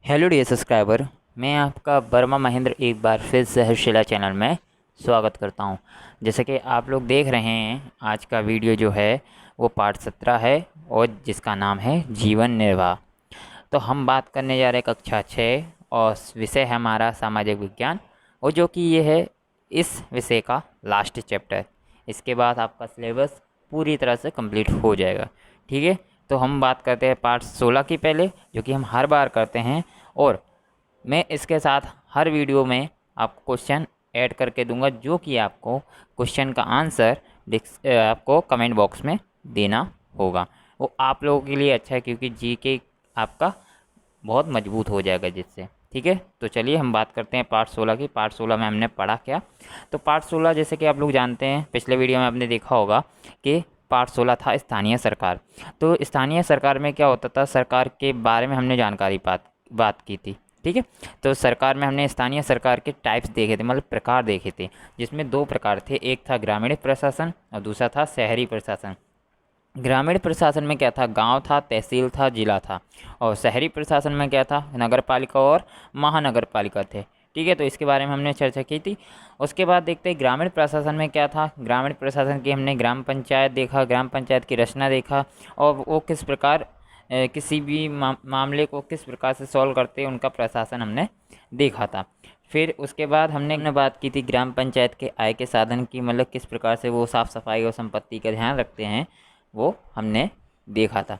Hello dear subscriber, मैं आपका वर्मा महेंद्र एक बार फिर सहर्षिला चैनल में स्वागत करता हूं। जैसे कि आप लोग देख रहे हैं, आज का वीडियो जो है वो पार्ट 17 है और जिसका नाम है जीवन निर्वाह। तो हम बात करने जा रहे हैं कक्षा 6 और विषय है हमारा सामाजिक विज्ञान, और जो कि ये है इस विषय का लास्ट चैप्टर। इसके बाद आपका सिलेबस पूरी तरह से कंप्लीट हो जाएगा। ठीक है, तो हम बात करते हैं पार्ट 16 की पहले, जो कि हम हर बार करते हैं। और मैं इसके साथ हर वीडियो में आपको क्वेश्चन ऐड करके दूंगा, जो कि आपको क्वेश्चन का आंसर आपको कमेंट बॉक्स में देना होगा। वो आप लोगों के लिए अच्छा है, क्योंकि जीके आपका बहुत मजबूत हो जाएगा जिससे। ठीक है, तो चलिए हम बात करते हैं पार्ट 16 की। पार्ट 16 में हमने पढ़ा क्या? तो पार्ट 16 जैसे कि आप लोग जानते हैं, पिछले वीडियो में आपने देखा होगा कि पार्ट 16 था स्थानीय सरकार। तो स्थानीय सरकार में क्या होता था, सरकार के बारे में हमने जानकारी बात की थी। ठीक है, तो सरकार में हमने स्थानीय सरकार के टाइप्स देखे थे, मतलब प्रकार देखे थे, जिसमें दो प्रकार थे। एक था ग्रामीण प्रशासन और दूसरा था शहरी प्रशासन। ग्रामीण प्रशासन में क्या था, गांव था, तहसील था, जिला था। और शहरी प्रशासन में क्या था, नगर पालिका और महानगर पालिका थे। ठीक है, तो इसके बारे में हमने चर्चा की थी। उसके बाद देखते हैं ग्रामीण प्रशासन में क्या था। ग्रामीण प्रशासन की हमने ग्राम पंचायत देखा, ग्राम पंचायत की रचना देखा, और वो किस प्रकार किसी भी मामले को किस प्रकार से सॉल्व करते हैं, उनका प्रशासन हमने देखा था। फिर उसके बाद हमने बात की थी ग्राम पंचायत के आय के साधन की, मतलब किस प्रकार से वो साफ़ सफाई और संपत्ति का ध्यान रखते हैं, वो हमने देखा था।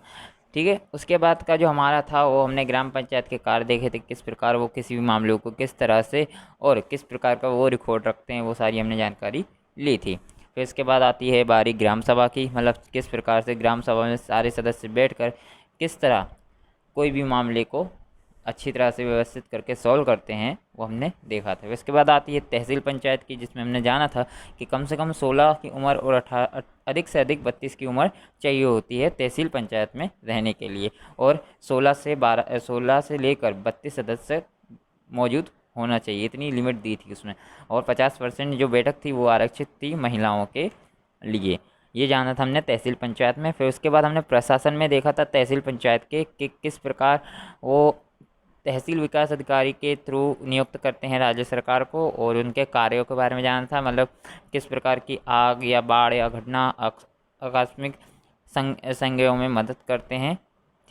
ठीक है, उसके बाद का जो हमारा था वो हमने ग्राम पंचायत के कार्य देखे थे, किस प्रकार वो किसी भी मामलों को किस तरह से और किस प्रकार का वो रिकॉर्ड रखते हैं, वो सारी हमने जानकारी ली थी। फिर इसके बाद आती है बारी ग्राम सभा की, मतलब किस प्रकार से ग्राम सभा में सारे सदस्य बैठकर किस तरह कोई भी मामले को अच्छी तरह से व्यवस्थित करके सॉल्व करते हैं, वो हमने देखा था। इसके बाद आती है तहसील पंचायत की, जिसमें हमने जाना था कि कम से कम 16 की उम्र और अधिक से अधिक 32 की उम्र चाहिए होती है तहसील पंचायत में रहने के लिए, और 16 से लेकर 32 सदस्य मौजूद होना चाहिए, इतनी लिमिट दी थी उसमें। और 50% जो बैठक थी वो आरक्षित थी महिलाओं के लिए। ये जाना था हमने तहसील पंचायत में। फिर उसके बाद हमने प्रशासन में देखा था तहसील पंचायत के कि किस प्रकार वो तहसील विकास अधिकारी के थ्रू नियुक्त करते हैं राज्य सरकार को, और उनके कार्यों के बारे में जाना था, मतलब किस प्रकार की आग या बाढ़ या घटना आकस्मिक संज्ञाओं में मदद करते हैं।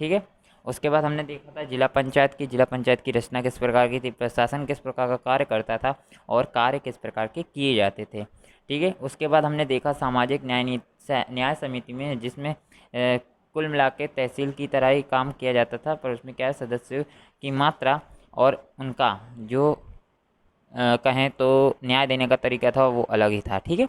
ठीक है, उसके बाद हमने देखा था जिला पंचायत की। जिला पंचायत की रचना किस प्रकार की थी, प्रशासन किस प्रकार का कार्य करता था और कार्य किस प्रकार के किए जाते थे। ठीक है, उसके बाद हमने देखा सामाजिक न्याय समिति में, जिसमें कुल मिला के तहसील की तरह ही काम किया जाता था, पर उसमें क्या है, सदस्यों की मात्रा और उनका जो कहें तो न्याय देने का तरीका था वो अलग ही था। ठीक है,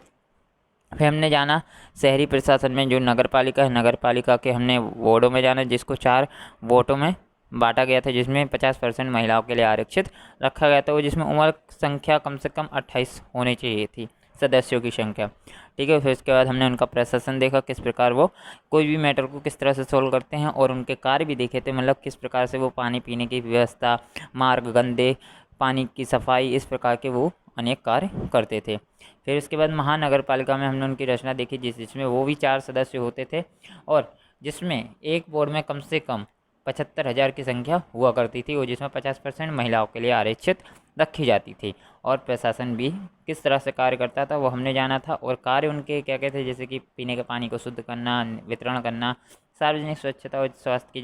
फिर हमने जाना शहरी प्रशासन में, जो नगर पालिका है, नगर पालिका के हमने वार्डों में जाना, जिसको 4 वोटों में बांटा गया था, जिसमें 50% महिलाओं के लिए आरक्षित रखा गया था, वो जिसमें उम्र संख्या कम से कम 28 होनी चाहिए थी, सदस्यों की संख्या। ठीक है, फिर उसके बाद हमने उनका प्रशासन देखा, किस प्रकार वो कोई भी मैटर को किस तरह से सोल्व करते हैं, और उनके कार्य भी देखे थे, मतलब किस प्रकार से वो पानी पीने की व्यवस्था, मार्ग, गंदे पानी की सफाई, इस प्रकार के वो अनेक कार्य करते थे। फिर उसके बाद महानगर पालिका में हमने उनकी रचना देखी, जिसमें वो भी 4 सदस्य होते थे, और जिसमें एक बोर्ड में कम से कम 75,000 की संख्या हुआ करती थी, और जिसमें 50% महिलाओं के लिए आरक्षित रखी जाती थी। और प्रशासन भी किस तरह से कार्य करता था वो हमने जाना था, और कार्य उनके क्या क्या थे, जैसे कि पीने के पानी को शुद्ध करना, वितरण करना, सार्वजनिक स्वच्छता और स्वास्थ्य की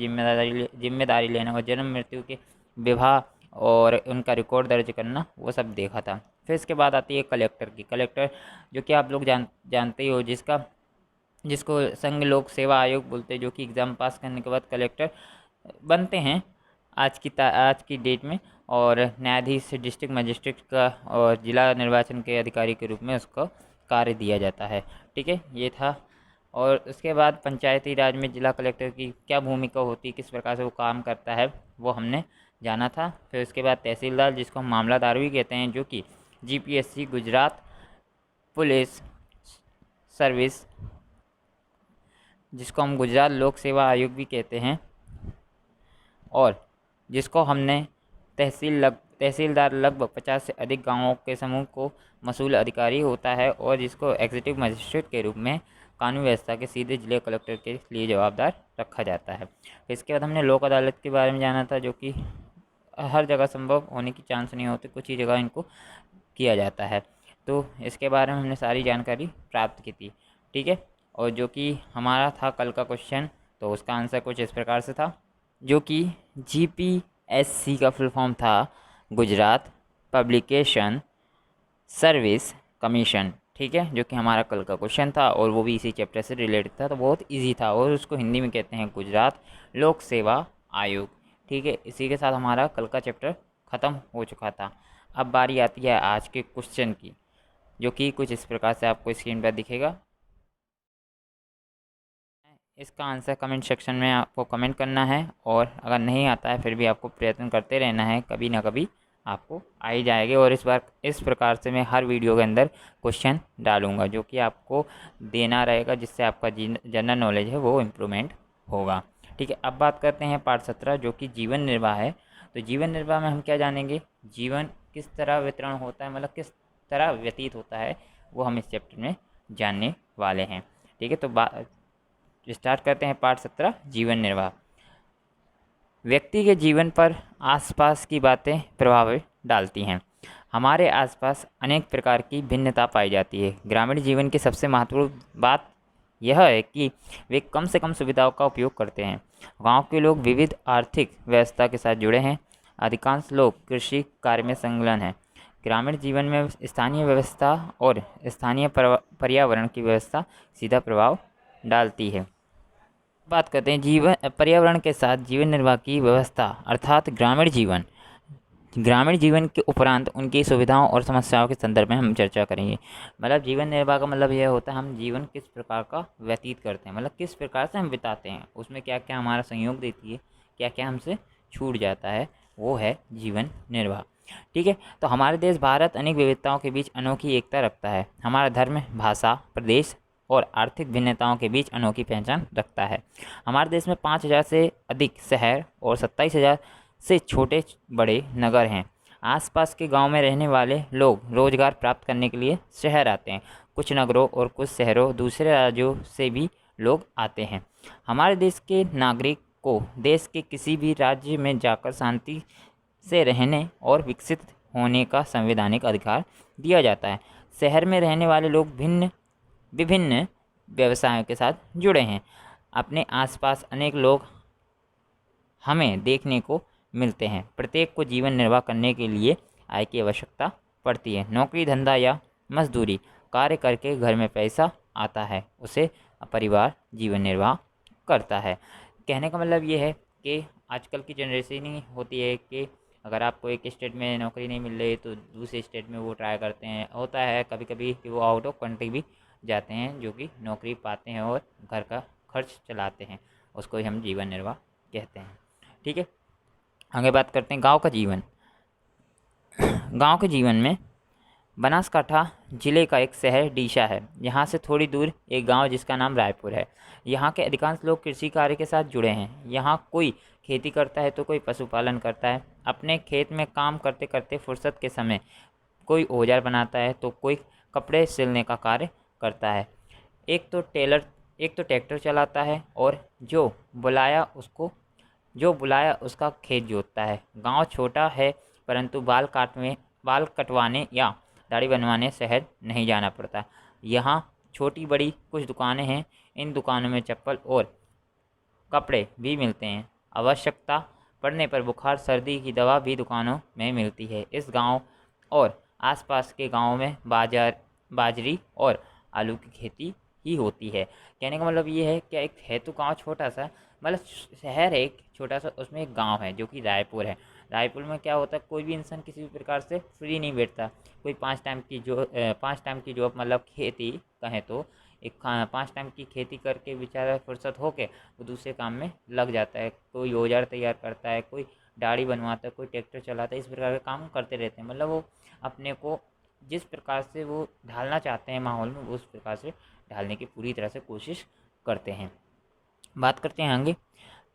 जिम्मेदारी लेना, और जन्म मृत्यु के विवाह और उनका रिकॉर्ड दर्ज करना, वो सब देखा था। फिर इसके बाद आती है कलेक्टर की। कलेक्टर जो कि आप लोग जानते ही हो, जिसको संघ लोक सेवा आयोग बोलते हैं, जो कि एग्ज़ाम पास करने के बाद कलेक्टर बनते हैं आज की डेट में, और न्यायाधीश, डिस्ट्रिक्ट मजिस्ट्रेट का और जिला निर्वाचन के अधिकारी के रूप में उसको कार्य दिया जाता है। ठीक है, ये था। और उसके बाद पंचायती राज में जिला कलेक्टर की क्या भूमिका होती है, किस प्रकार से वो काम करता है, वो हमने जाना था। फिर उसके बाद तहसीलदार, जिसको हम मामलादार भी कहते हैं, जो कि जीपीएससी, गुजरात पुलिस सर्विस, जिसको हम गुजरात लोक सेवा आयोग भी कहते हैं, और जिसको हमने तहसीलदार लगभग 50 से अधिक गांवों के समूह को मसूल अधिकारी होता है, और जिसको एग्जीक्यूटिव मजिस्ट्रेट के रूप में कानून व्यवस्था के सीधे जिले कलेक्टर के लिए जवाबदार रखा जाता है। इसके बाद हमने लोक अदालत के बारे में जाना था, जो कि हर जगह संभव होने की चांस नहीं होते, कुछ ही जगह इनको किया जाता है। तो इसके बारे में हमने सारी जानकारी प्राप्त की थी, ठीक है। और जो कि हमारा था कल का क्वेश्चन, तो उसका आंसर कुछ इस प्रकार से था, जो कि GPSC का फुल फॉर्म था गुजरात पब्लिकेशन सर्विस कमीशन, ठीक है, जो कि हमारा कल का क्वेश्चन था और वो भी इसी चैप्टर से रिलेटेड था। तो बहुत इजी था और उसको हिंदी में कहते हैं गुजरात लोक सेवा आयोग, ठीक है। इसी के साथ हमारा कल का चैप्टर ख़त्म हो चुका था। अब बारी आती है आज के क्वेश्चन की, जो कि कुछ इस प्रकार से आपको स्क्रीन पर दिखेगा। इसका आंसर कमेंट सेक्शन में आपको कमेंट करना है, और अगर नहीं आता है फिर भी आपको प्रयत्न करते रहना है, कभी ना कभी आपको आ ही जाएंगे। और इस बार इस प्रकार से मैं हर वीडियो के अंदर क्वेश्चन डालूंगा जो कि आपको देना रहेगा, जिससे आपका जनरल नॉलेज है वो इम्प्रूवमेंट होगा, ठीक है। अब बात करते हैं पार्ट 17 जो कि जीवन निर्वाह है। तो जीवन निर्वाह में हम क्या जानेंगे, जीवन किस तरह वितरण होता है, मतलब किस तरह व्यतीत होता है, वो हम इस चैप्टर में जानने वाले हैं, ठीक है। तो स्टार्ट करते हैं पार्ट 17 जीवन निर्वाह। व्यक्ति के जीवन पर आसपास की बातें प्रभाव डालती हैं। हमारे आसपास अनेक प्रकार की भिन्नता पाई जाती है। ग्रामीण जीवन की सबसे महत्वपूर्ण बात यह है कि वे कम से कम सुविधाओं का उपयोग करते हैं। गांव के लोग विविध आर्थिक व्यवस्था के साथ जुड़े हैं। अधिकांश लोग कृषि कार्य में संलग्न हैं। ग्रामीण जीवन में स्थानीय व्यवस्था और स्थानीय पर्यावरण की व्यवस्था सीधा प्रभाव डालती है। बात करते हैं जीवन पर्यावरण के साथ जीवन निर्वाह की व्यवस्था, अर्थात ग्रामीण जीवन के उपरांत उनकी सुविधाओं और समस्याओं के संदर्भ में हम चर्चा करेंगे। मतलब जीवन निर्वाह का मतलब यह होता है हम जीवन किस प्रकार का व्यतीत करते हैं, मतलब किस प्रकार से हम बिताते हैं, उसमें क्या क्या हमारा सहयोग देती है, क्या क्या हमसे छूट जाता है, वो है जीवन निर्वाह, ठीक है। तो हमारे देश भारत अनेक विविधताओं के बीच अनोखी एकता रखता है। हमारा धर्म, भाषा, प्रदेश और आर्थिक भिन्नताओं के बीच अनोखी पहचान रखता है। हमारे देश में 5,000 से अधिक शहर और 27,000 से छोटे बड़े नगर हैं। आसपास के गांव में रहने वाले लोग रोजगार प्राप्त करने के लिए शहर आते हैं। कुछ नगरों और कुछ शहरों दूसरे राज्यों से भी लोग आते हैं। हमारे देश के नागरिक को देश के किसी भी राज्य में जाकर शांति से रहने और विकसित होने का संवैधानिक अधिकार दिया जाता है। शहर में रहने वाले लोग विभिन्न व्यवसायों के साथ जुड़े हैं। अपने आसपास अनेक लोग हमें देखने को मिलते हैं। प्रत्येक को जीवन निर्वाह करने के लिए आय की आवश्यकता पड़ती है। नौकरी, धंधा या मजदूरी कार्य करके घर में पैसा आता है, उसे परिवार जीवन निर्वाह करता है। कहने का मतलब ये है कि आजकल की जनरेशन ही होती है कि अगर आपको एक स्टेट में नौकरी नहीं मिल रही तो दूसरे स्टेट में वो ट्राई करते हैं। होता है कभी कभी कि वो आउट ऑफ कंट्री भी जाते हैं, जो कि नौकरी पाते हैं और घर का खर्च चलाते हैं, उसको ही हम जीवन निर्वाह कहते हैं, ठीक है। आगे बात करते हैं गांव का जीवन। गांव के जीवन में बनासकांठा जिले का एक शहर डीसा है। यहाँ से थोड़ी दूर एक गांव जिसका नाम रायपुर है। यहाँ के अधिकांश लोग कृषि कार्य के साथ जुड़े हैं। यहाँ कोई खेती करता है तो कोई पशुपालन करता है। अपने खेत में काम करते करते फुर्सत के समय कोई औजार बनाता है तो कोई कपड़े सिलने का कार्य करता है। एक तो ट्रैक्टर चलाता है और जो बुलाया उसका खेत जोतता है। गांव छोटा है परंतु बाल कटवाने या दाढ़ी बनवाने शहर नहीं जाना पड़ता। यहाँ छोटी बड़ी कुछ दुकानें हैं। इन दुकानों में चप्पल और कपड़े भी मिलते हैं। आवश्यकता पड़ने पर बुखार सर्दी की दवा भी दुकानों में मिलती है। इस गांव और आसपास के गांवों में बाजरी और आलू की खेती ही होती है। कहने का मतलब ये है कि एक है तो गांव छोटा सा, मतलब शहर है एक छोटा सा, उसमें एक गांव है जो कि रायपुर है। रायपुर में क्या होता है, कोई भी इंसान किसी भी प्रकार से फ्री नहीं बैठता। कोई 5 टाइम की जॉब मतलब खेती कहें तो 5 टाइम की खेती करके बेचारा फुर्सत होके वो दूसरे काम में लग जाता है। कोई औजार तैयार करता है, कोई दाढ़ी बनवाता है, कोई ट्रैक्टर चलाता है, इस प्रकार के काम करते रहते हैं। मतलब वो अपने को जिस प्रकार से वो ढालना चाहते हैं माहौल में, वो उस प्रकार से ढालने की पूरी तरह से कोशिश करते हैं। बात करते हैं आगे।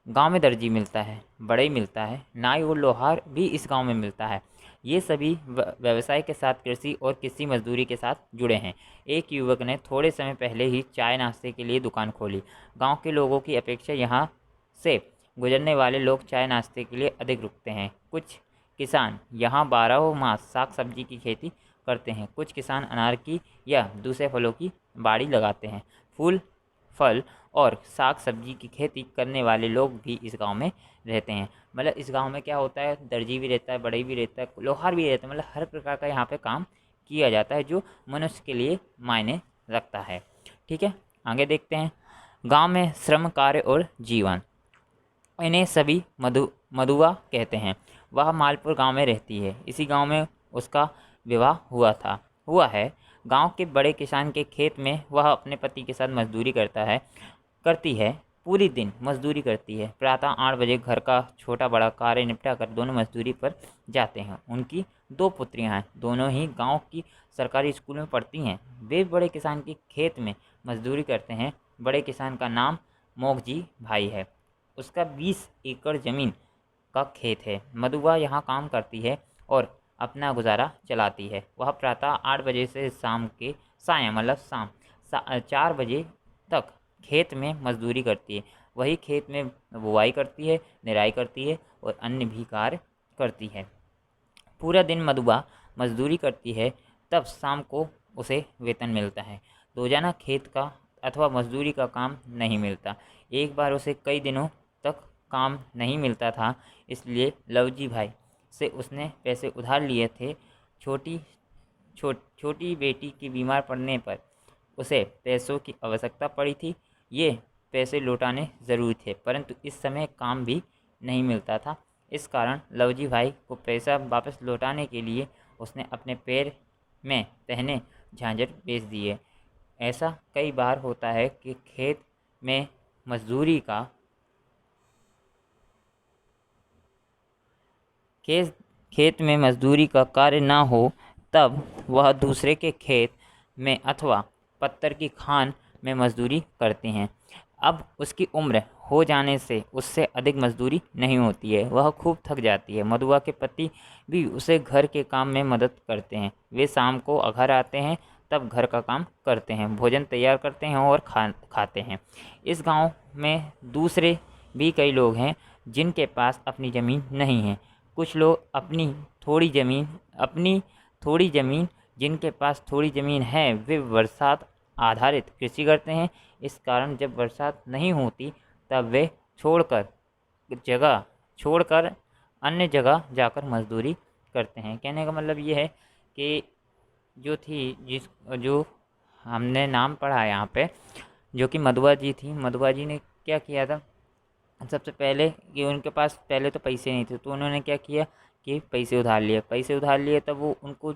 गांव में दर्जी मिलता है, बढ़ई मिलता है, नाई और लोहार भी इस गांव में मिलता है। ये सभी व्यवसाय के साथ कृषि और किसी मजदूरी के साथ जुड़े हैं। एक युवक ने थोड़े समय पहले ही चाय नाश्ते के लिए दुकान खोली। गांव के लोगों की अपेक्षा यहाँ से गुजरने वाले लोग चाय नाश्ते के लिए अधिक रुकते हैं। कुछ किसान यहाँ 12 मास साग सब्जी की खेती करते हैं। कुछ किसान अनार की या दूसरे फलों की बाड़ी लगाते हैं। फूल, फल और साग सब्जी की खेती करने वाले लोग भी इस गांव में रहते हैं। मतलब इस गांव में क्या होता है, दर्जी भी रहता है, बढ़ई भी रहता है, लोहार भी रहता है, मतलब हर प्रकार का यहाँ पे काम किया जाता है जो मनुष्य के लिए मायने रखता है। ठीक है, आगे देखते हैं। गांव में श्रम, कार्य और जीवन, इन्हें सभी मधुआ कहते हैं। वह मालपुर गांव में रहती है। इसी गांव में उसका विवाह हुआ है। गांव के बड़े किसान के खेत में वह अपने पति के साथ मजदूरी करती है। पूरी दिन मजदूरी करती है। प्रातः 8 बजे घर का छोटा बड़ा कार्य निपटा कर दोनों मजदूरी पर जाते हैं। उनकी 2 पुत्रियां हैं, दोनों ही गांव की सरकारी स्कूल में पढ़ती हैं। वे बड़े किसान के खेत में मजदूरी करते हैं। बड़े किसान का नाम मोगजी भाई है। उसका 20 एकड़ ज़मीन का खेत है। मधुबा यहाँ काम करती है और अपना गुजारा चलाती है। वह प्रातः 8 बजे से शाम 4 बजे तक खेत में मजदूरी करती है। वही खेत में बुवाई करती है, निराई करती है और अन्य भी कार्य करती है। पूरा दिन मधुबा मजदूरी करती है, तब शाम को उसे वेतन मिलता है। रोजाना खेत का अथवा मजदूरी का काम नहीं मिलता। एक बार उसे कई दिनों तक काम नहीं मिलता था, इसलिए लवजी भाई से उसने पैसे उधार लिए थे। छोटी बेटी की बीमार पड़ने पर उसे पैसों की आवश्यकता पड़ी थी। ये पैसे लौटाने ज़रूरी थे, परंतु इस समय काम भी नहीं मिलता था। इस कारण लवजी भाई को पैसा वापस लौटाने के लिए उसने अपने पैर में पहने झांझर बेच दिए। ऐसा कई बार होता है कि में मजदूरी का खेत में मजदूरी का कार्य ना हो, तब वह दूसरे के खेत में अथवा पत्थर की खान में मजदूरी करते हैं। अब उसकी उम्र हो जाने से उससे अधिक मजदूरी नहीं होती है, वह खूब थक जाती है। मधुआ के पति भी उसे घर के काम में मदद करते हैं। वे शाम को घर आते हैं, तब घर का काम करते हैं, भोजन तैयार करते हैं और खाते हैं। इस गांव में दूसरे भी कई लोग हैं जिनके पास अपनी ज़मीन नहीं है। कुछ लोग अपनी थोड़ी ज़मीन जिनके पास थोड़ी ज़मीन है, वे बरसात आधारित कृषि करते हैं। इस कारण जब बरसात नहीं होती, तब वे जगह छोड़कर अन्य जगह जाकर मजदूरी करते हैं। कहने का मतलब ये है कि जो हमने नाम पढ़ा है यहाँ पे, जो कि मधुआ जी थी, मधुआ जी ने क्या किया था, सबसे पहले कि उनके पास पहले तो पैसे नहीं थे, तो उन्होंने क्या किया कि पैसे उधार लिए तब वो उनको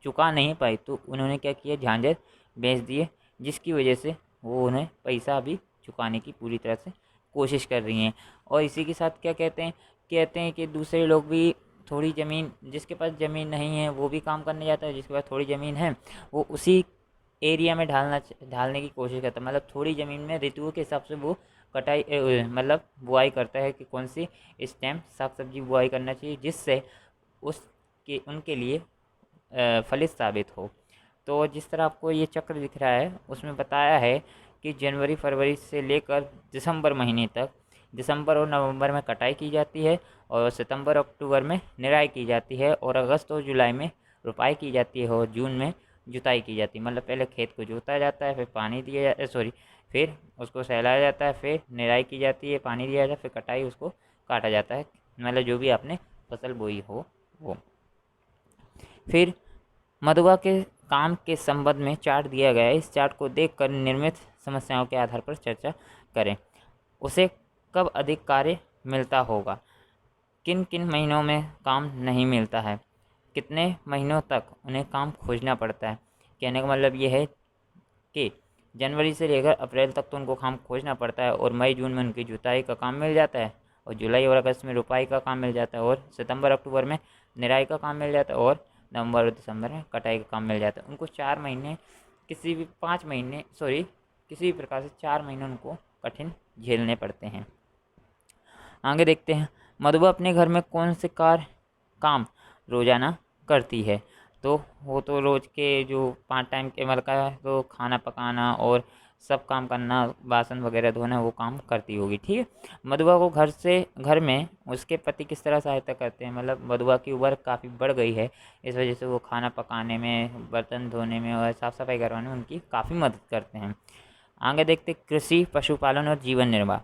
चुका नहीं पाई, तो उन्होंने क्या किया, झांझर बेच दिए, जिसकी वजह से वो उन्हें पैसा भी चुकाने की पूरी तरह से कोशिश कर रही हैं। और इसी के साथ क्या कहते हैं कि दूसरे लोग भी थोड़ी ज़मीन, जिसके पास ज़मीन नहीं है वो भी काम करने जाता है, जिसके पास थोड़ी ज़मीन है वो उसी एरिया में ढालने की कोशिश करता है। मतलब थोड़ी ज़मीन में ऋतुओं के हिसाब से वो मतलब बुआई करता है कि कौन सी इस टाइम साग सब्जी बुआई करना चाहिए, जिससे उनके लिए फलित साबित हो। तो जिस तरह आपको ये चक्र दिख रहा है, उसमें बताया है कि जनवरी फरवरी से लेकर दिसंबर महीने तक, दिसंबर और नवंबर में कटाई की जाती है और सितंबर अक्टूबर में निराई की जाती है और अगस्त और जुलाई में रुपाई की जाती है और जून में जुताई की जाती है। मतलब पहले खेत को जोता जाता है, फिर पानी दिया जाता है, फिर उसको सहलाया जाता है, फिर निराई की जाती है, पानी दिया जाता है, फिर कटाई, उसको काटा जाता है, मतलब जो भी आपने फसल बोई हो वो। फिर मधुआ के काम के संबंध में चार्ट दिया गया है। इस चार्ट को देखकर निर्मित समस्याओं के आधार पर चर्चा करें। उसे कब अधिक कार्य मिलता होगा, किन किन महीनों में काम नहीं मिलता है, कितने महीनों तक उन्हें काम खोजना पड़ता है। कहने का मतलब ये है कि जनवरी से लेकर अप्रैल तक तो उनको काम खोजना पड़ता है और मई जून में उनकी जुताई का काम मिल जाता है और जुलाई और अगस्त में रुपाई का काम मिल जाता है और सितंबर अक्टूबर में निराई का काम मिल जाता है और नवंबर और दिसंबर में कटाई का काम मिल जाता है। उनको 4 महीने किसी भी प्रकार से 4 महीने उनको कठिन झेलने पड़ते हैं। आगे देखते हैं, मधुबा अपने घर में कौन से काम रोजाना करती है। तो वो तो रोज़ के जो 5 टाइम के मतलब का, तो खाना पकाना और सब काम करना, बासन वगैरह धोना, वो काम करती होगी। ठीक है। मधुआ को घर में उसके पति किस तरह सहायता करते हैं, मतलब मधुआ की उम्र काफ़ी बढ़ गई है, इस वजह से वो खाना पकाने में, बर्तन धोने में और साफ़ सफाई करवाने में उनकी काफ़ी मदद करते हैं। आगे देखते कृषि, पशुपालन और जीवन निर्वाह।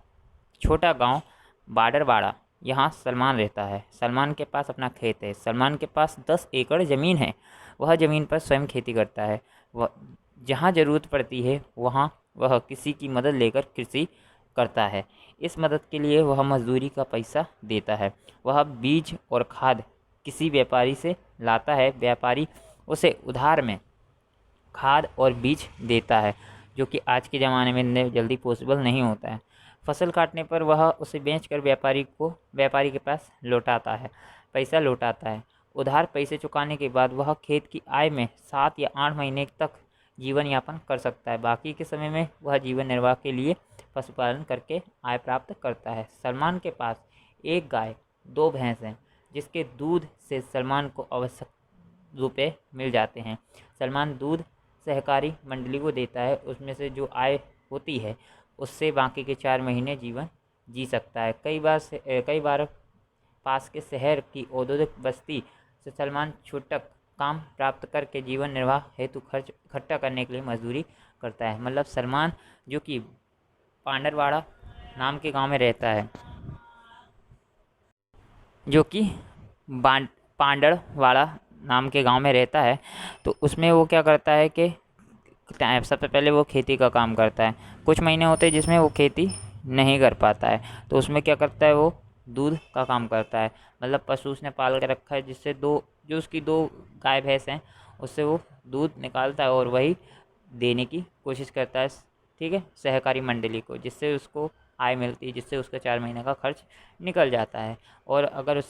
छोटा गांव बाडरवाड़ा, यहाँ सलमान रहता है। सलमान के पास अपना खेत है। सलमान के पास 10 एकड़ ज़मीन है। वह ज़मीन पर स्वयं खेती करता है। वह जहाँ ज़रूरत पड़ती है वहाँ वह किसी की मदद लेकर कृषि करता है। इस मदद के लिए वह मजदूरी का पैसा देता है। वह बीज और खाद किसी व्यापारी से लाता है। व्यापारी उसे उधार में खाद और बीज देता है, जो कि आज के ज़माने में इतने जल्दी पॉसिबल नहीं होता है। फसल काटने पर वह उसे बेचकर व्यापारी के पास लौटाता है, पैसा लौटाता है। उधार पैसे चुकाने के बाद वह खेत की आय में 7 या 8 महीने तक जीवन यापन कर सकता है। बाकी के समय में वह जीवन निर्वाह के लिए पशुपालन करके आय प्राप्त करता है। सलमान के पास एक गाय, 2 भैंस हैं, जिसके दूध से सलमान को आवश्यक रुपए मिल जाते हैं। सलमान दूध सहकारी मंडली को देता है। उसमें से जो आय होती है उससे बाकी के 4 महीने जीवन जी सकता है। कई बार पास के शहर की औद्योगिक बस्ती से सलमान छूटक काम प्राप्त करके जीवन निर्वाह हेतु खर्च इकट्ठा करने के लिए मजदूरी करता है। मतलब सलमान जो कि पांडरवाड़ा नाम के गांव में रहता है, जो कि पांडरवाड़ा नाम के गांव में रहता है, तो उसमें वो क्या करता है कि सबसे पहले वो खेती का काम करता है। कुछ महीने होते हैं जिसमें वो खेती नहीं कर पाता है, तो उसमें क्या करता है, वो दूध का काम करता है। मतलब पशु उसने पाल के रखा है, जिससे उसकी 2 गाय भैंस हैं, उससे वो दूध निकालता है और वही देने की कोशिश करता है, ठीक है, सहकारी मंडली को, जिससे उसको आय मिलती है, जिससे उसका 4 महीने का खर्च निकल जाता है। और अगर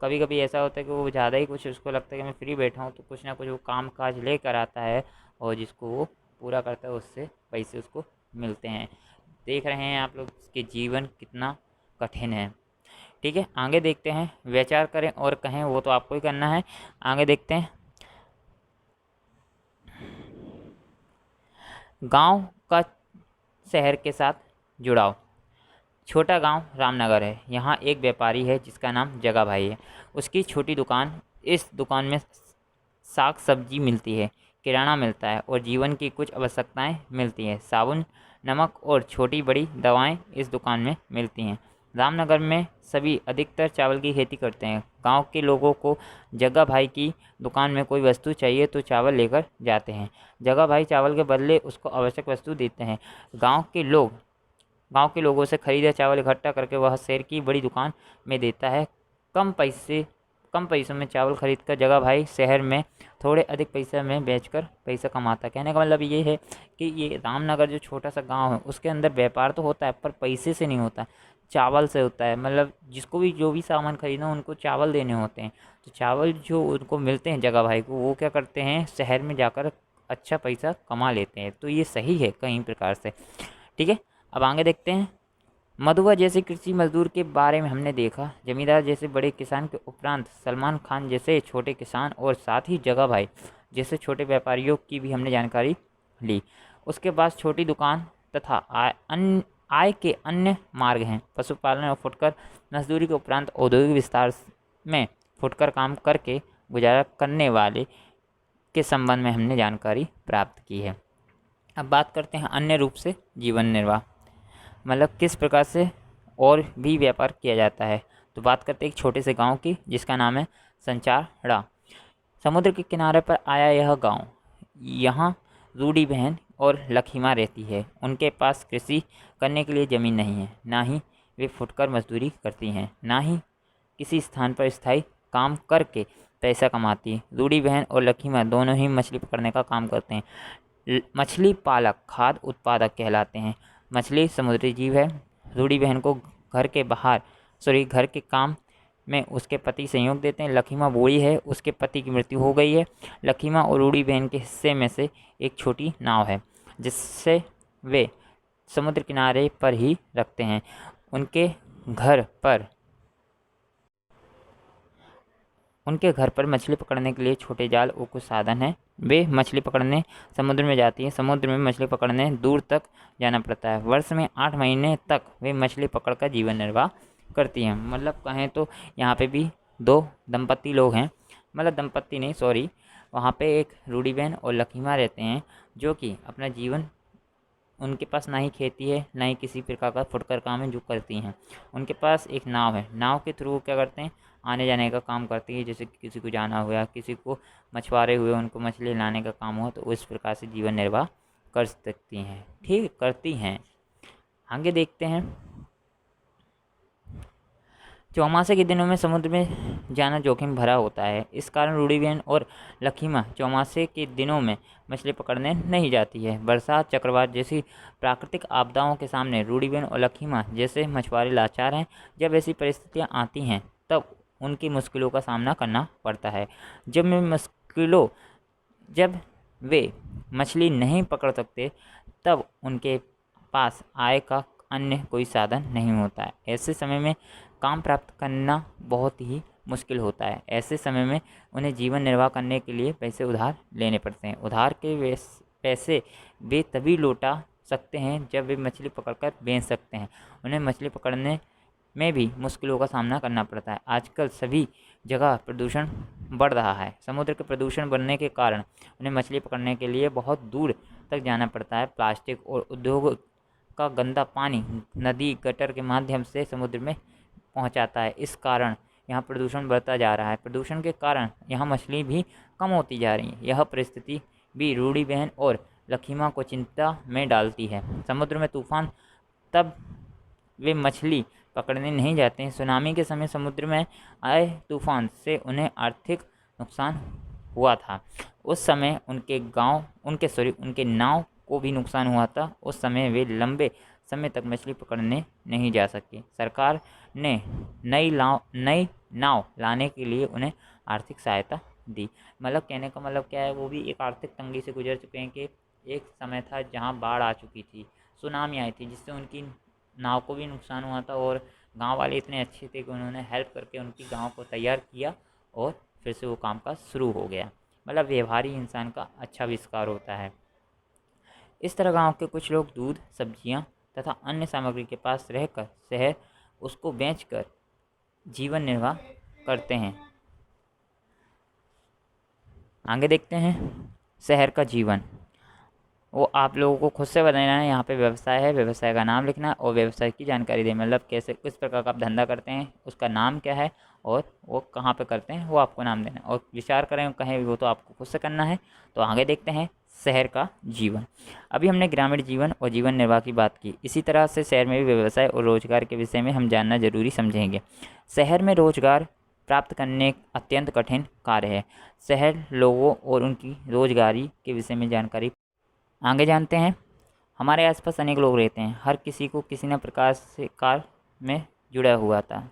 कभी कभी ऐसा होता है कि वो ज़्यादा ही कुछ उसको लगता है कि मैं फ्री बैठा हूँ, तो कुछ ना कुछ वो काम काज लेकर आता है और जिसको वो पूरा करता है, उससे पैसे उसको मिलते हैं। देख रहे हैं आप लोग कि जीवन कितना कठिन है। ठीक है, आगे देखते हैं। विचार करें और कहें, वो तो आपको ही करना है। आगे देखते हैं। गांव का शहर के साथ जुड़ाव। छोटा गांव रामनगर है। यहाँ एक व्यापारी है जिसका नाम जगा भाई है। उसकी छोटी दुकान, इस दुकान में साग सब्जी मिलती है, किराना मिलता है और जीवन की कुछ आवश्यकताएं मिलती हैं। साबुन, नमक और छोटी बड़ी दवाएं इस दुकान में मिलती हैं। रामनगर में सभी अधिकतर चावल की खेती करते हैं। गांव के लोगों को जग्गा भाई की दुकान में कोई वस्तु चाहिए तो चावल लेकर जाते हैं। जग्गा भाई चावल के बदले उसको आवश्यक वस्तु देते हैं। गांव के लोग गांव के लोगों से खरीदा चावल इकट्ठा करके वह शहर की बड़ी दुकान में देता है। कम कम पैसों में चावल खरीदकर जगह भाई शहर में थोड़े अधिक पैसे में बेचकर पैसा कमाता है। कहने का मतलब ये है कि ये रामनगर जो छोटा सा गांव है, उसके अंदर व्यापार तो होता है पर पैसे से नहीं होता, चावल से होता है। मतलब जिसको भी जो भी सामान खरीदना उनको चावल देने होते हैं, तो चावल जो उनको मिलते हैं जगह भाई को, वो क्या करते हैं, शहर में जाकर अच्छा पैसा कमा लेते हैं। तो ये सही है कई प्रकार से। ठीक है, अब आगे देखते हैं। मधुआ जैसे कृषि मजदूर के बारे में हमने देखा। जमींदार जैसे बड़े किसान के उपरांत सलमान खान जैसे छोटे किसान और साथ ही जगह भाई जैसे छोटे व्यापारियों की भी हमने जानकारी ली। उसके बाद छोटी दुकान तथा आय के अन्य मार्ग हैं। पशुपालन और फुटकर मजदूरी के उपरांत औद्योगिक विस्तार में फुटकर काम करके गुजारा करने वाले के संबंध में हमने जानकारी प्राप्त की है। अब बात करते हैं अन्य रूप से जीवन निर्वाह, मतलब किस प्रकार से और भी व्यापार किया जाता है। तो बात करते हैं एक छोटे से गांव की, जिसका नाम है संचारड़ा। समुद्र के किनारे पर आया यह गांव। यहाँ रूडी बहन और लखीमा रहती है। उनके पास कृषि करने के लिए ज़मीन नहीं है, ना ही वे फुटकर मजदूरी करती हैं, ना ही किसी स्थान पर स्थायी काम करके पैसा कमाती। रूडी बहन और लखीमा दोनों ही मछली पकड़ने का काम करते हैं। मछली पालक खाद्य उत्पादक कहलाते हैं। मछली समुद्री जीव है। रूडी बहन को घर के काम में उसके पति सहयोग देते हैं। लखीमा बूढ़ी है, उसके पति की मृत्यु हो गई है। लखीमा और रूडी बहन के हिस्से में से एक छोटी नाव है, जिससे वे समुद्र किनारे पर ही रखते हैं। उनके घर पर मछली पकड़ने के लिए छोटे जाल और कुछ साधन हैं, वे मछली पकड़ने समुद्र में जाती हैं। समुद्र में मछली पकड़ने दूर तक जाना पड़ता है। वर्ष में 8 महीने तक वे मछली पकड़कर जीवन निर्वाह करती हैं। मतलब कहें तो यहाँ पे भी 2 दंपत्ति लोग हैं, मतलब दंपत्ति नहीं, सॉरी, वहाँ पे एक रूडीबेन और लखीमा रहते हैं, जो कि अपना जीवन, उनके पास ना ही खेती है ना ही किसी प्रकार का फुटकर काम है जो करती हैं। उनके पास एक नाव है। नाव के थ्रू क्या करते हैं, आने जाने का काम करती है। जैसे कि किसी को जाना हुआ, किसी को मछुआरे हुए, उनको मछली लाने का काम हुआ, तो इस प्रकार से जीवन निर्वाह कर सकती हैं, ठीक करती हैं। आगे देखते हैं। चौमासे के दिनों में समुद्र में जाना जोखिम भरा होता है। इस कारण रूडीबेन और लखीमा चौमासे के दिनों में मछली पकड़ने नहीं जाती है। बरसात, चक्रवात जैसी प्राकृतिक आपदाओं के सामने रूडीबेन और लखीमा जैसे मछुआरे लाचार हैं। जब ऐसी परिस्थितियां आती हैं तब उनकी मुश्किलों का सामना करना पड़ता है। जब वे मछली नहीं पकड़ सकते तब उनके पास आय का अन्य कोई साधन नहीं होता है। ऐसे समय में काम प्राप्त करना बहुत ही मुश्किल होता है। ऐसे समय में उन्हें जीवन निर्वाह करने के लिए पैसे उधार लेने पड़ते हैं। उधार के पैसे वे तभी लौटा सकते हैं जब वे मछली पकड़कर बेच सकते हैं। उन्हें मछली पकड़ने में भी मुश्किलों का सामना करना पड़ता है। आजकल सभी जगह प्रदूषण बढ़ रहा है। समुद्र के प्रदूषण बढ़ने के कारण उन्हें मछली पकड़ने के लिए बहुत दूर तक जाना पड़ता है। प्लास्टिक और उद्योग का गंदा पानी नदी, गटर के माध्यम से समुद्र में पहुंचाता है। इस कारण यहाँ प्रदूषण बढ़ता जा रहा है। प्रदूषण के कारण यहाँ मछली भी कम होती जा रही है। यह परिस्थिति भी रूडीबेन और लखीमा को चिंता में डालती है। समुद्र में तूफान, तब वे मछली पकड़ने नहीं जाते हैं। सुनामी के समय समुद्र में आए तूफान से उन्हें आर्थिक नुकसान हुआ था। उस समय उनके नाव को भी नुकसान हुआ था। उस समय वे लंबे समय तक मछली पकड़ने नहीं जा सके। सरकार ने नई नाव लाने के लिए उन्हें आर्थिक सहायता दी। मतलब कहने का मतलब क्या है, वो भी एक आर्थिक तंगी से गुजर चुके हैं कि एक समय था जहाँ बाढ़ आ चुकी थी, सुनामी आई थी, जिससे उनकी नाव को भी नुकसान हुआ था। और गांव वाले इतने अच्छे थे कि उन्होंने हेल्प करके उनकी गांव को तैयार किया और फिर से वो काम का शुरू हो गया। मतलब व्यवहारी इंसान का अच्छा आविष्कार होता है। इस तरह गांव के कुछ लोग दूध, सब्जियां तथा अन्य सामग्री के पास रहकर शहर उसको बेचकर जीवन निर्वाह करते हैं। आगे देखते हैं। शहर का जीवन, वो आप लोगों को खुद से बताना है। यहाँ पे व्यवसाय है, व्यवसाय का नाम लिखना है और व्यवसाय की जानकारी दें। मतलब कैसे, किस प्रकार का आप धंधा करते हैं, उसका नाम क्या है और वो कहाँ पे करते हैं, वो आपको नाम देना है। और विचार करें कहें, वो तो आपको खुद से करना है। तो आगे देखते हैं। शहर का जीवन। अभी हमने ग्रामीण जीवन और जीवन निर्वाह की बात की। इसी तरह से शहर में भी व्यवसाय और रोजगार के विषय में हम जानना जरूरी समझेंगे। शहर में रोजगार प्राप्त करने अत्यंत कठिन कार्य है। शहर लोगों और उनकी रोजगारी के विषय में जानकारी आगे जानते हैं। हमारे आसपास अनेक लोग रहते हैं। हर किसी को किसी न प्रकार से कार में जुड़ा हुआ था।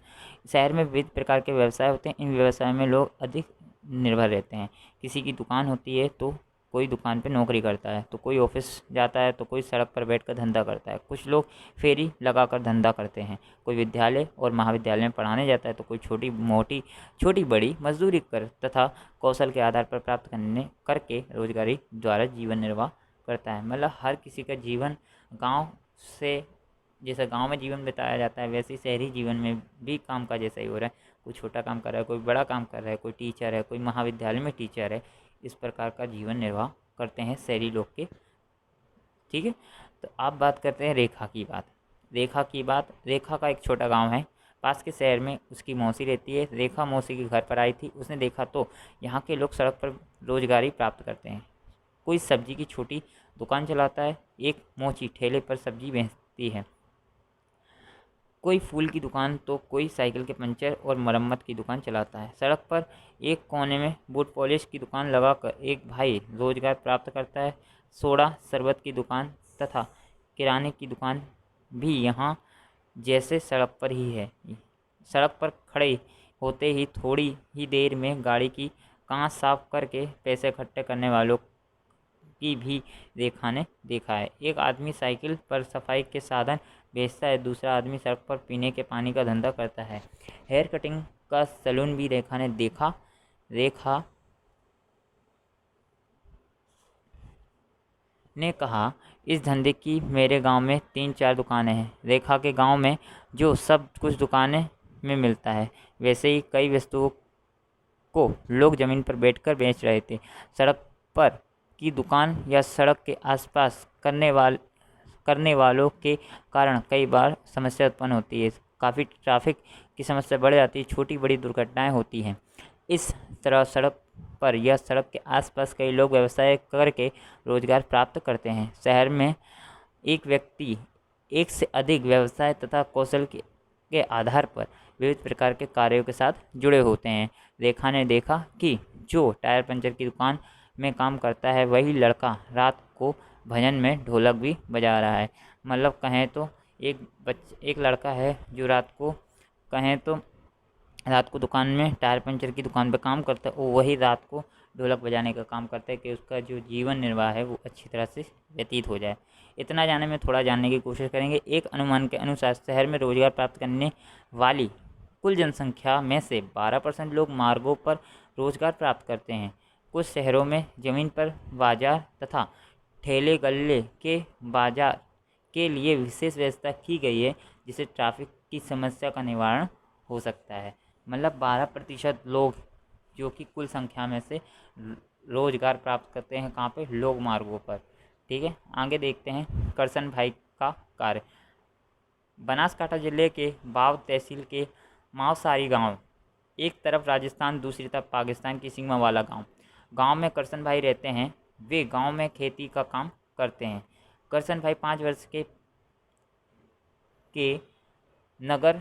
शहर में विविध प्रकार के व्यवसाय होते हैं। इन व्यवसाय में लोग अधिक निर्भर रहते हैं। किसी की दुकान होती है तो कोई दुकान पे नौकरी करता है, तो कोई ऑफिस जाता है, तो कोई सड़क पर बैठकर धंधा करता है। कुछ लोग फेरी लगाकर धंधा करते हैं। कोई विद्यालय और महाविद्यालय में पढ़ाने जाता है, तो कोई छोटी बड़ी मजदूरी कर तथा कौशल के आधार पर प्राप्त करके रोजगारी द्वारा जीवन निर्वाह करता है। मतलब हर किसी का जीवन गांव से, जैसे गांव में जीवन बिताया जाता है, वैसे ही शहरी जीवन में भी काम का जैसा ही हो रहा है। कोई छोटा काम कर रहा है, कोई बड़ा काम कर रहा है, कोई टीचर है, कोई महाविद्यालय में टीचर है। इस प्रकार का जीवन निर्वाह करते हैं शहरी लोग के। ठीक है, तो आप बात करते हैं रेखा की बात। रेखा का एक छोटा गाँव है। पास के शहर में उसकी मौसी रहती है। रेखा मौसी के घर पर आई थी। उसने देखा तो यहाँ के लोग सड़क पर रोजगारी प्राप्त करते हैं। कोई सब्जी की छोटी दुकान चलाता है, एक मोची ठेले पर सब्जी बेचती है, कोई फूल की दुकान, तो कोई साइकिल के पंचर और मरम्मत की दुकान चलाता है। सड़क पर एक कोने में बूट पॉलिश की दुकान लगाकर एक भाई रोजगार प्राप्त करता है। सोडा शरबत की दुकान तथा किराने की दुकान भी यहाँ जैसे सड़क पर ही है। सड़क पर खड़े होते ही थोड़ी ही देर में गाड़ी की कांच साफ करके पैसे इकट्ठे करने वालों की भी रेखा ने देखा है। एक आदमी साइकिल पर सफाई के साधन बेचता है, दूसरा आदमी सड़क पर पीने के पानी का धंधा करता है। हेयर कटिंग का सैलून भी रेखा ने देखा। रेखा ने कहा, इस धंधे की मेरे गांव में 3-4 दुकानें हैं। रेखा के गांव में जो सब कुछ दुकानें में मिलता है, वैसे ही कई वस्तुओं को लोग ज़मीन पर बैठकर बेच रहे थे। सड़क पर की दुकान या सड़क के आसपास करने वालों के कारण कई बार समस्या उत्पन्न होती है। काफ़ी ट्रैफिक की समस्या बढ़ जाती है, छोटी बड़ी दुर्घटनाएं होती हैं। इस तरह सड़क पर या सड़क के आसपास कई लोग व्यवसाय करके रोजगार प्राप्त करते हैं। शहर में एक व्यक्ति एक से अधिक व्यवसाय तथा कौशल के आधार पर विविध प्रकार के कार्यों के साथ जुड़े होते हैं। रेखा ने देखा कि जो टायर पंचर की दुकान में काम करता है, वही लड़का रात को भजन में ढोलक भी बजा रहा है। मतलब कहें तो एक लड़का है जो रात को दुकान में टायर पंचर की दुकान पे काम करता है, और वही रात को ढोलक बजाने का काम करता है कि उसका जो जीवन निर्वाह है वो अच्छी तरह से व्यतीत हो जाए। इतना जाने में थोड़ा जानने की कोशिश करेंगे। एक अनुमान के अनुसार शहर में रोजगार प्राप्त करने वाली कुल जनसंख्या में से 12% लोग मार्गों पर रोजगार प्राप्त करते हैं। कुछ शहरों में ज़मीन पर बाजार तथा ठेले गल्ले के बाजार के लिए विशेष व्यवस्था की गई है, जिससे ट्रैफिक की समस्या का निवारण हो सकता है। मतलब 12% लोग जो कि कुल संख्या में से रोजगार प्राप्त करते हैं कहाँ पे, लोग मार्गों पर। ठीक है, आगे देखते हैं करसन भाई का कार्य। बनासकांठा जिले के बाव तहसील के मावसारी गांव, एक तरफ राजस्थान दूसरी तरफ पाकिस्तान की सीमा वाला गांव में करसन भाई रहते हैं। वे गांव में खेती का काम करते हैं। करसन भाई 5 वर्ष के नगर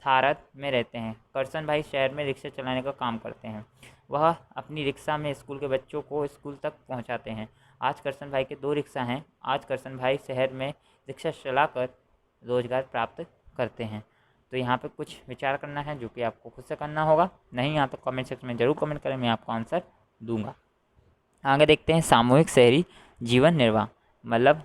थारत में रहते हैं। करसन भाई शहर में रिक्शा चलाने का काम करते हैं। वह अपनी रिक्शा में स्कूल के बच्चों को स्कूल तक पहुंचाते हैं। आज करसन भाई के 2 रिक्शा हैं। आज करसन भाई शहर में रिक्शा चलाकर रोजगार प्राप्त करते हैं। तो यहाँ पे कुछ विचार करना है, जो कि आपको खुद से करना होगा। नहीं यहाँ तो कमेंट सेक्शन में ज़रूर कमेंट करें, मैं आपको आंसर दूंगा। आगे देखते हैं सामूहिक शहरी जीवन निर्वाह। मतलब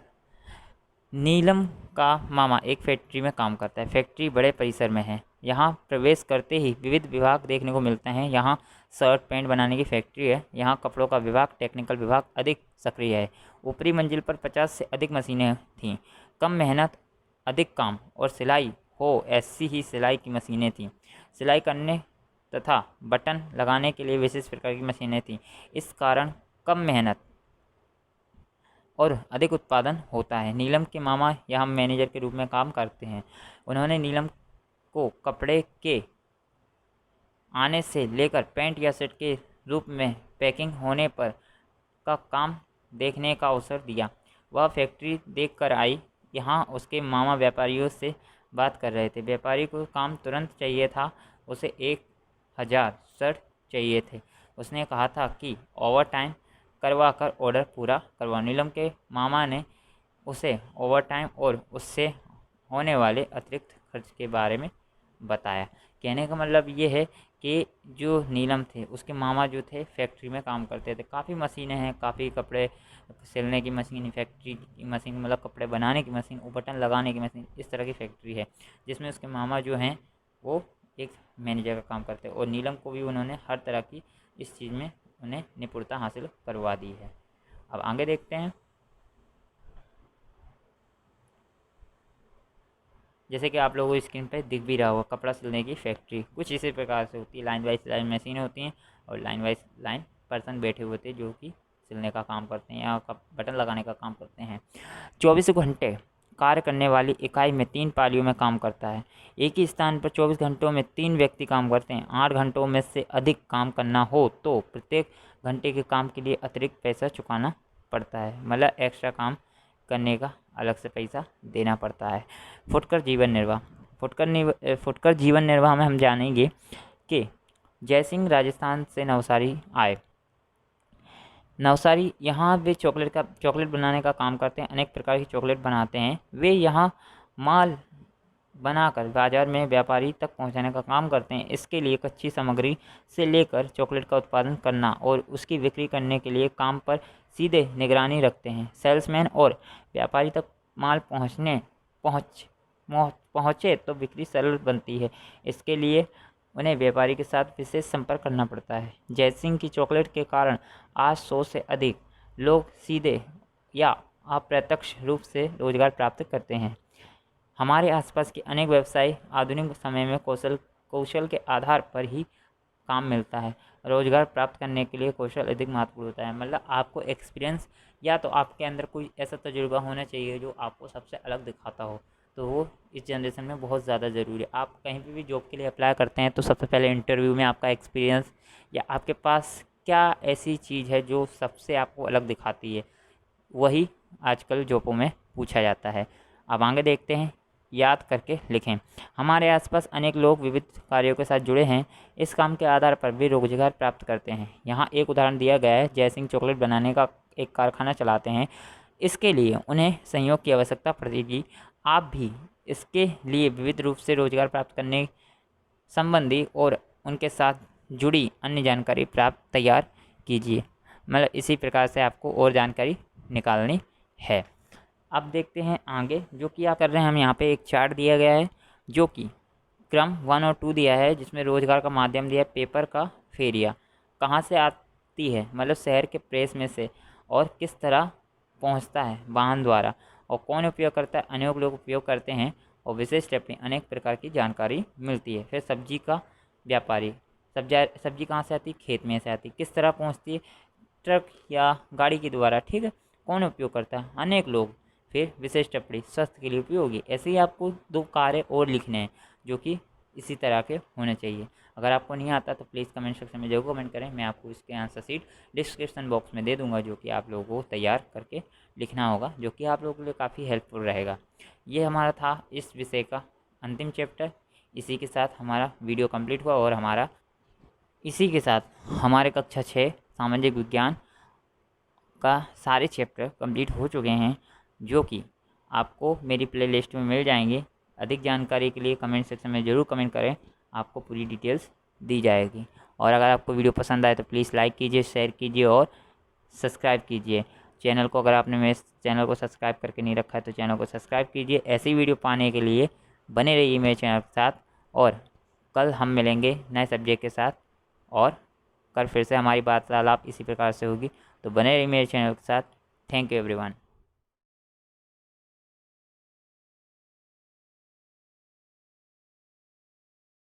नीलम का मामा एक फैक्ट्री में काम करता है। फैक्ट्री बड़े परिसर में है। यहाँ प्रवेश करते ही विविध विभाग देखने को मिलते हैं। यहाँ शर्ट पैंट बनाने की फैक्ट्री है। यहाँ कपड़ों का विभाग, टेक्निकल विभाग अधिक सक्रिय है। ऊपरी मंजिल पर 50 से अधिक मशीनें थीं। कम मेहनत अधिक काम और सिलाई हो, ऐसी ही सिलाई की मशीनें थीं। सिलाई करने तथा बटन लगाने के लिए विशेष प्रकार की मशीनें थीं। इस कारण कम मेहनत और अधिक उत्पादन होता है। नीलम के मामा यहाँ मैनेजर के रूप में काम करते हैं। उन्होंने नीलम को कपड़े के आने से लेकर पैंट या शर्ट के रूप में पैकिंग होने पर का काम देखने का अवसर दिया। वह फैक्ट्री देखकर आई। यहाँ उसके मामा व्यापारियों से बात कर रहे थे। व्यापारी को काम तुरंत चाहिए था। उसे 1000 शर्ट चाहिए थे। उसने कहा था कि ओवर टाइम करवा कर ऑर्डर पूरा करवा। नीलम के मामा ने उसे ओवर टाइम और उससे होने वाले अतिरिक्त खर्च के बारे में बताया। कहने का मतलब ये है कि जो नीलम थे, उसके मामा जो थे फैक्ट्री में काम करते थे। काफ़ी मशीनें हैं, काफ़ी कपड़े सिलने की मशीन, फैक्ट्री की मशीन, मतलब कपड़े बनाने की मशीन, बटन लगाने की मशीन, इस तरह की फैक्ट्री है, जिसमें उसके मामा जो हैं वो एक मैनेजर का काम करते हैं। और नीलम को भी उन्होंने हर तरह की इस चीज़ में उन्हें निपुणता हासिल करवा दी है। अब आगे देखते हैं। जैसे कि आप लोगों को स्क्रीन पर दिख भी रहा होगा, कपड़ा सिलने की फैक्ट्री कुछ इसी प्रकार से होती है। लाइन वाइज लाइन मशीनें होती हैं और लाइन वाइज लाइन पर्सन बैठे हुए थे जो कि सिलने का काम करते हैं या बटन लगाने का काम करते हैं। 24 घंटे कार्य करने वाली इकाई में 3 पालियों में काम करता है। एक ही स्थान पर 24 घंटों में 3 व्यक्ति काम करते हैं। 8 घंटों में से अधिक काम करना हो तो प्रत्येक घंटे के काम के लिए अतिरिक्त पैसा चुकाना पड़ता है। मतलब एक्स्ट्रा काम करने का अलग से पैसा देना पड़ता है। फुटकर जीवन निर्वाह। फुटकर जीवन निर्वाह में हम जानेंगे कि जयसिंह राजस्थान से नवसारी आए। नवसारी यहाँ वे चॉकलेट बनाने का काम करते हैं। अनेक प्रकार की चॉकलेट बनाते हैं। वे यहाँ माल बनाकर बाजार में व्यापारी तक पहुँचाने का काम करते हैं। इसके लिए कच्ची सामग्री से लेकर चॉकलेट का उत्पादन करना और उसकी बिक्री करने के लिए काम पर सीधे निगरानी रखते हैं। सेल्समैन और व्यापारी तक माल पहुँचे तो बिक्री सरल बनती है। इसके लिए उन्हें व्यापारी के साथ विशेष संपर्क करना पड़ता है। जयसिंह की चॉकलेट के कारण आज 100 से अधिक लोग सीधे या आप प्रत्यक्ष रूप से रोजगार प्राप्त करते हैं। हमारे आसपास के अनेक व्यवसाय आधुनिक समय में कौशल के आधार पर ही काम मिलता है। रोजगार प्राप्त करने के लिए कौशल अधिक महत्वपूर्ण होता है। मतलब आपको एक्सपीरियंस या तो आपके अंदर कोई ऐसा तजुर्बा होना चाहिए जो आपको सबसे अलग दिखाता हो, तो वो इस जनरेशन में बहुत ज़्यादा ज़रूरी है। आप कहीं पे भी जॉब के लिए अप्लाई करते हैं तो सबसे पहले इंटरव्यू में आपका एक्सपीरियंस या आपके पास क्या ऐसी चीज़ है जो सबसे आपको अलग दिखाती है, वही आजकल जॉबों में पूछा जाता है। अब आगे देखते हैं, याद करके लिखें। हमारे आसपास अनेक लोग विविध कार्यों के साथ जुड़े हैं। इस काम के आधार पर भी रोजगार प्राप्त करते हैं। यहाँ एक उदाहरण दिया गया है, जयसिंह चॉकलेट बनाने का एक कारखाना चलाते हैं। इसके लिए उन्हें सहयोग की आवश्यकता पड़ेगी। आप भी इसके लिए विविध रूप से रोजगार प्राप्त करने संबंधी और उनके साथ जुड़ी अन्य जानकारी प्राप्त तैयार कीजिए। मतलब इसी प्रकार से आपको और जानकारी निकालनी है। अब देखते हैं आगे, जो कि आप कर रहे हैं। हम यहाँ पे एक चार्ट दिया गया है जो कि क्रम 1 और 2 दिया है, जिसमें रोजगार का माध्यम दिया है पेपर का फेरिया। कहाँ से आती है, मतलब शहर के प्रेस में से, और किस तरह पहुँचता है वाहन द्वारा, और कौन उपयोग करता है, अनेक लोग उपयोग करते हैं, और विशेष टिप्पणी, अनेक प्रकार की जानकारी मिलती है। फिर सब्जी का व्यापारी, सब्जी कहाँ से आती है, खेत में से आती है, किस तरह पहुँचती है, ट्रक या गाड़ी के द्वारा, ठीक है, कौन उपयोग करता है, अनेक लोग। फिर विशेष टिप्पणी, स्वास्थ्य के लिए उपयोगी। ऐसे ही आपको 2 कार्य और लिखने हैं जो कि इसी तरह के होने चाहिए। अगर आपको नहीं आता तो प्लीज़ कमेंट सेक्शन में जरूर कमेंट करें। मैं आपको इसके आंसर शीट डिस्क्रिप्शन बॉक्स में दे दूंगा, जो कि आप लोगों को तैयार करके लिखना होगा, जो कि आप लोगों के लिए काफ़ी हेल्पफुल रहेगा। ये हमारा था इस विषय का अंतिम चैप्टर। इसी के साथ हमारा वीडियो कंप्लीट हुआ, और इसी के साथ हमारे कक्षा 6 सामाजिक विज्ञान का सारे चैप्टर कंप्लीट हो चुके हैं, जो कि आपको मेरी प्लेलिस्ट में मिल जाएंगे। अधिक जानकारी के लिए कमेंट सेक्शन में ज़रूर कमेंट करें, आपको पूरी डिटेल्स दी जाएगी। और अगर आपको वीडियो पसंद आए तो प्लीज़ लाइक कीजिए, शेयर कीजिए और सब्सक्राइब कीजिए चैनल को। अगर आपने मेरे चैनल को सब्सक्राइब करके नहीं रखा है तो चैनल को सब्सक्राइब कीजिए। ऐसी वीडियो पाने के लिए बने रहिए मेरे चैनल के साथ, और कल हम मिलेंगे नए सब्जेक्ट के साथ, और कल फिर से हमारी वार्तालाप इसी प्रकार से होगी। तो बने रहिए मेरे चैनल के साथ। Thank you everyone.